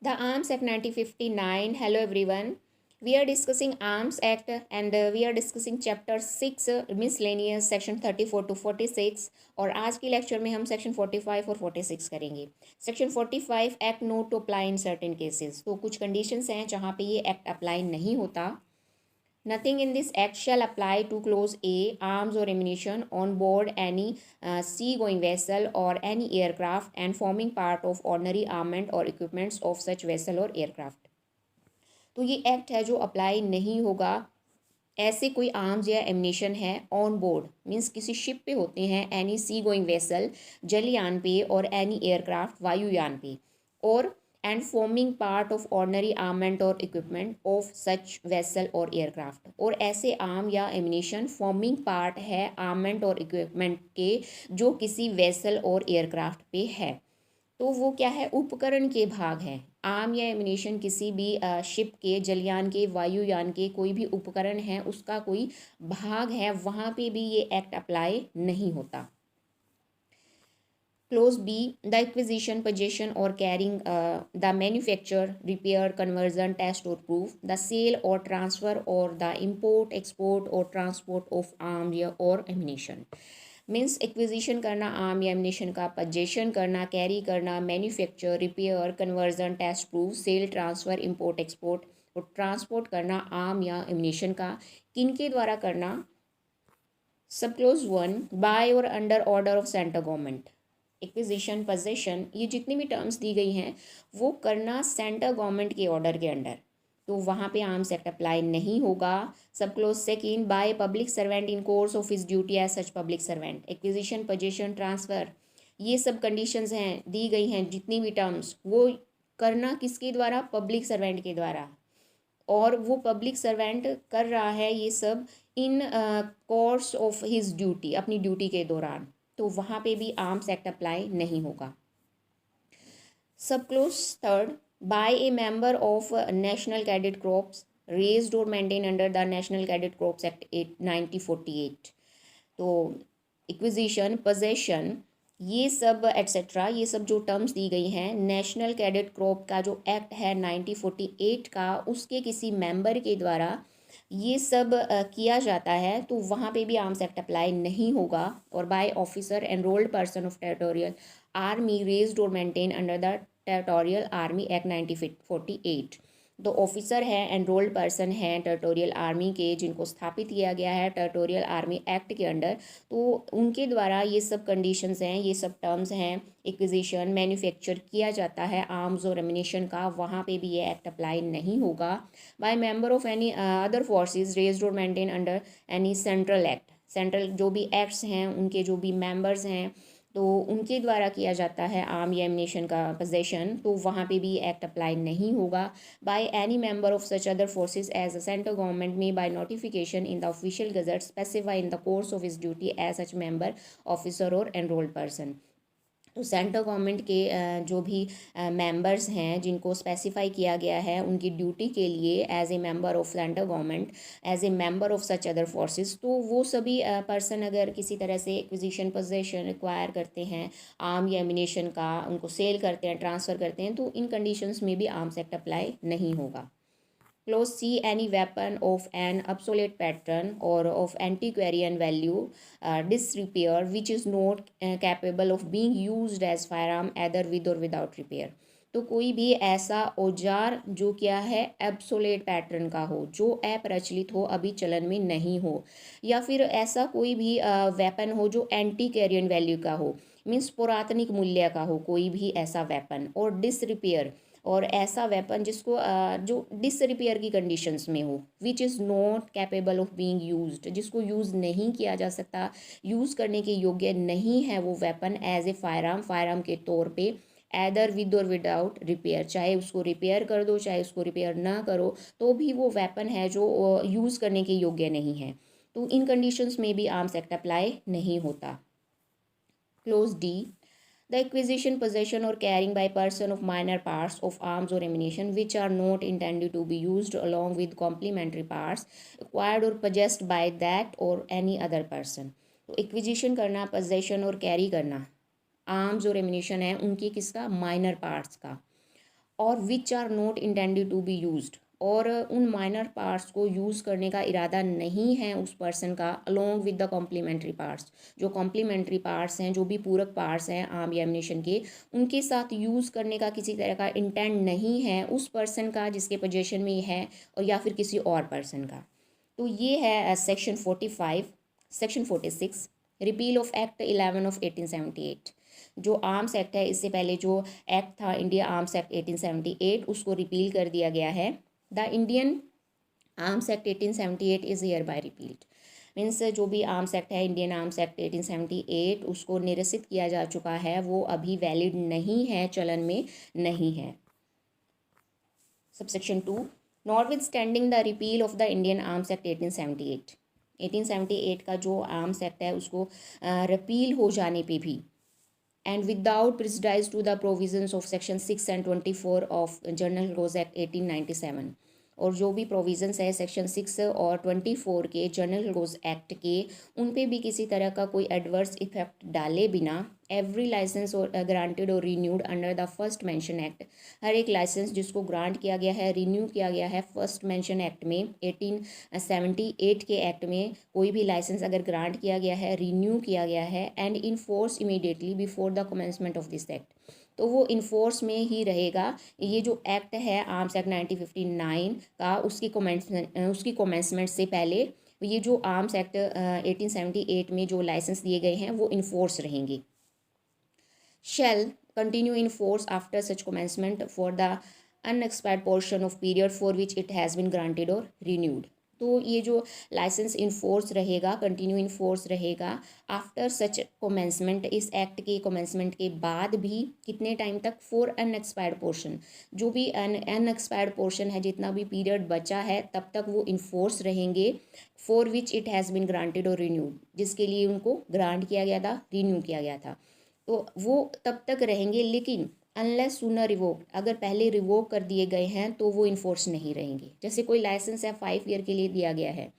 The Arms Act 1959. Hello everyone. We are discussing Arms Act and we are discussing chapter 6 miscellaneous section 34 to 46 और आज की lecture में हम section 45 और 46 करेंगे. Section 45 act not to apply in certain cases. तो कुछ conditions हैं जहाँ पे ये एक्ट अप्लाई नहीं होता. Nothing in this act shall apply to clause A, arms or ammunition on board any sea-going vessel or any aircraft and forming part of ordinary armament or equipments of such vessel or aircraft. तो ये act है जो apply नहीं होगा ऐसे कोई arms या ammunition है ऑन बोर्ड मीन्स किसी शिप पे होते हैं, एनी सी गोइंग वेसल जलयान पे और एनी एयरक्राफ्ट वायुयान पे, और and forming part of ordinary armament और इक्विपमेंट ऑफ सच वेसल और एयरक्राफ्ट, और ऐसे आर्म या एमिनेशन फॉर्मिंग पार्ट है आर्मेंट और इक्विपमेंट के जो किसी वेसल और एयरक्राफ्ट पे है. तो वो क्या है, उपकरण के भाग हैं. आर्म या एमिनेशन किसी भी शिप के, जलयान के, वायुयान के कोई भी उपकरण है उसका कोई भाग है, वहाँ पे भी ये एक्ट अप्लाई नहीं होता. Clause B, the acquisition, possession or carrying, the manufacture, repair, conversion, test or proof, the sale or transfer or the import, export or transport of arms or ammunition. Means acquisition करना arm या ammunition का, possession करना, carry करना, manufacture, repair, conversion, test proof, sale, transfer, import, export और transport करना arm या ammunition का किन के द्वारा करना. सब क्लोज 1, बाय और under order of central government. Acquisition, possession, ये जितनी भी टर्म्स दी गई हैं वो करना सेंट्रल गवर्नमेंट के ऑर्डर के अंडर, तो वहाँ पे आर्म्स एक्ट अप्लाई नहीं होगा. सब clause second, by public servant in course of his duty as such public servant. Acquisition, possession, transfer, ये सब कंडीशंस हैं, दी गई हैं जितनी भी टर्म्स, वो करना किसके द्वारा, पब्लिक सर्वेंट के द्वारा, और वो पब्लिक सर्वेंट कर रहा है ये सब इन कोर्स ऑफ हिज ड्यूटी, अपनी ड्यूटी के दौरान, तो वहाँ पे भी आर्म्स एक्ट अप्लाई नहीं होगा. सब close third, by a member of national cadet corps raised और maintain under the national cadet corps act 1948. तो एक्विजिशन, पोजेशन, ये सब एट्सेट्रा, ये सब जो टर्म्स दी गई हैं, नेशनल कैडेट कॉर्प का जो एक्ट है 1948 का, उसके किसी मेंबर के द्वारा ये सब किया जाता है, तो वहाँ पे भी आर्म्स एक्ट अप्लाई नहीं होगा. और by officer enrolled person of territorial army raised और maintain under the territorial army act 1948. तो ऑफिसर है, एनरोल्ड पर्सन है टेरिटोरियल आर्मी के, जिनको स्थापित किया गया है टेरिटोरियल आर्मी एक्ट के अंडर, तो उनके द्वारा ये सब कंडीशंस हैं, ये सब टर्म्स हैं. एक्विजिशन, मैन्युफैक्चर किया जाता है आर्म्स और एमिनेशन का, वहाँ पे भी ये एक्ट अप्लाई नहीं होगा. By member of any other forces raised और maintain under any central act, central जो भी एक्ट्स हैं उनके जो भी मेंबर्स हैं तो उनके द्वारा किया जाता है आर्म या एमिनेशन का पोजेशन, तो वहाँ पे भी एक्ट अप्लाई नहीं होगा. By any member of such other forces as a central government may by notification in the official gazette specify in the course of his duty as such member, officer और enrolled person. तो central government के जो भी members हैं जिनको specify किया गया है उनकी ड्यूटी के लिए as a member of central government, as a member of such other forces, तो वो सभी पर्सन अगर किसी तरह से एक्विजिशन, पोजेशन एक्वायर करते हैं आर्म या एमिनेशन का, उनको सेल करते हैं, ट्रांसफ़र करते हैं, तो इन कंडीशंस में भी आर्म्स एक्ट अप्लाई नहीं होगा. Clause C, any weapon of an obsolete pattern or of antiquarian value, disrepair, which is not capable of being used as firearm either with or without repair. तो कोई भी ऐसा औजार जो क्या है एब्सोलेट पैटर्न का हो, जो अप्रचलित हो, अभी चलन में नहीं हो, या फिर ऐसा कोई भी वेपन हो जो एंटी कैरियन वैल्यू का हो, मीन्स पुरातनिक मूल्य का हो कोई भी ऐसा वेपन, और डिसरिपेयर, और ऐसा वेपन जिसको जो डिसरिपेयर की कंडीशंस में हो, which is not capable of being used, जिसको यूज़ नहीं किया जा सकता, यूज़ करने के योग्य नहीं है वो वेपन एज ए फायरआर्म के तौर पे, एदर विद और विदाउट रिपेयर, चाहे उसको रिपेयर कर दो चाहे उसको रिपेयर ना करो, तो भी वो वेपन है जो यूज़ करने के योग्य नहीं है, तो इन कंडीशंस में भी आर्म्स एक्ट अप्लाई नहीं होता. Close D, the acquisition, possession or carrying by person of minor parts of arms or ammunition which are not intended to be used along with complementary parts acquired or possessed by that or any other person. तो acquisition करना, possession और carry करना arms और ammunition है उनकी किसका, minor parts का, और which are not intended to be used, और उन माइनर पार्ट्स को यूज़ करने का इरादा नहीं है उस पर्सन का, along with the complementary parts, जो कॉम्प्लीमेंट्री पार्ट्स हैं, जो भी पूरक पार्ट्स हैं आर्म या एम्यूनेशन के, उनके साथ यूज़ करने का किसी तरह का इंटेंट नहीं है उस पर्सन का जिसके पोजेशन में ये है, और या फिर किसी और पर्सन का। तो ये है section 45। Section 46, repeal of act 11 of 1878। जो आर्म्स एक्ट है, इससे पहले जो एक्ट था इंडिया आर्म्स एक्ट 1878, उसको रिपील कर दिया गया है। The Indian arms act 1878 is here bye repealed. Means जो भी आर्म्स एक्ट है, इंडियन आर्म्स एक्ट 1878, उसको निरसित किया जा चुका है, वो अभी वैलिड नहीं है, चलन में नहीं है। Subsection 2, notwithstanding the repeal of the Indian arms act 1878। 1878 का जो आर्म्स एक्ट है उसको रिपील हो जाने पे भी, and without prejudice to the provisions of section 6 and 24 of General Laws Act 1897, और जो भी प्रोविजंस है सेक्शन 6 और 24 के जनरल लॉज एक्ट के, उन पे भी किसी तरह का कोई एडवर्स इफेक्ट डाले बिना, एवरी लाइसेंस और ग्रांटेड और renewed under the first mention act, हर एक लाइसेंस जिसको ग्रांट किया गया है, रिन्यू किया गया है फर्स्ट मेंशन एक्ट में, 1878 के एक्ट में कोई भी लाइसेंस अगर ग्रांट किया गया है, रिन्यू किया गया है, and in force immediately before the commencement of this act, तो वो इन्फोर्स में ही रहेगा। ये जो एक्ट है आर्म्स एक्ट 1959 का, उसकी कमेंसमेंट से पहले ये जो आर्म्स एक्ट 1878 में जो लाइसेंस दिए गए हैं वो इन्फोर्स रहेंगे। Shall continue in force after such commencement for the unexpired portion of period for which it has been granted और रिन्यूड। तो ये जो लाइसेंस इन फोर्स रहेगा, कंटिन्यू इन फोर्स रहेगा आफ्टर सच कमेंसमेंट, इस एक्ट के commencement के बाद भी कितने टाइम तक, फॉर अनएक्सपायर्ड पोर्शन, जो भी अनएक्सपायर्ड पोर्शन है, जितना भी पीरियड बचा है तब तक वो इन फोर्स रहेंगे, for which it has been granted और रिन्यूड, जिसके लिए उनको ग्रांट किया गया था, रिन्यू किया गया था, तो वो तब तक रहेंगे। लेकिन अनलेस सूनर रिवोक, अगर पहले रिवोक कर दिए गए हैं तो वो इन्फोर्स नहीं रहेंगे। जैसे कोई लाइसेंस है 5 ईयर के लिए दिया गया है,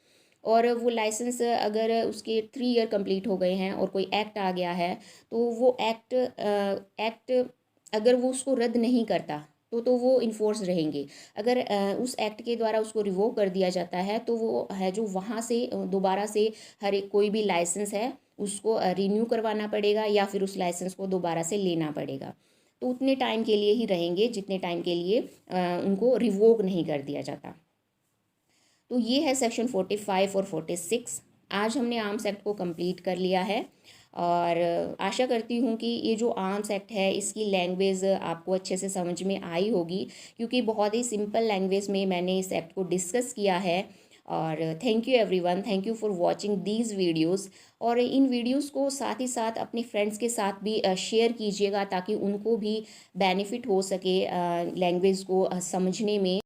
और वो लाइसेंस अगर उसके 3 ईयर कंप्लीट हो गए हैं और कोई एक्ट आ गया है, तो वो एक्ट अगर वो उसको रद्द नहीं करता तो वो इन्फोर्स रहेंगे। अगर उस एक्ट के द्वारा उसको रिवोक कर दिया जाता है तो वो है जो वहाँ से दोबारा से हर एक कोई भी लाइसेंस है उसको रिन्यू करवाना पड़ेगा, या फिर उस लाइसेंस को दोबारा से लेना पड़ेगा। तो उतने टाइम के लिए ही रहेंगे जितने टाइम के लिए उनको रिवोक नहीं कर दिया जाता। तो ये है सेक्शन 45 और 46। आज हमने आर्म्स एक्ट को कंप्लीट कर लिया है, और आशा करती हूँ कि ये जो आर्म्स एक्ट है इसकी लैंग्वेज आपको अच्छे से समझ में आई होगी, क्योंकि बहुत ही सिंपल लैंग्वेज में मैंने इस एक्ट को डिस्कस किया है। और thank you everyone, thank you for watching these videos. और इन वीडियोस को साथ ही साथ अपने फ्रेंड्स के साथ भी शेयर कीजिएगा, ताकि उनको भी बेनिफिट हो सके लैंग्वेज को समझने में।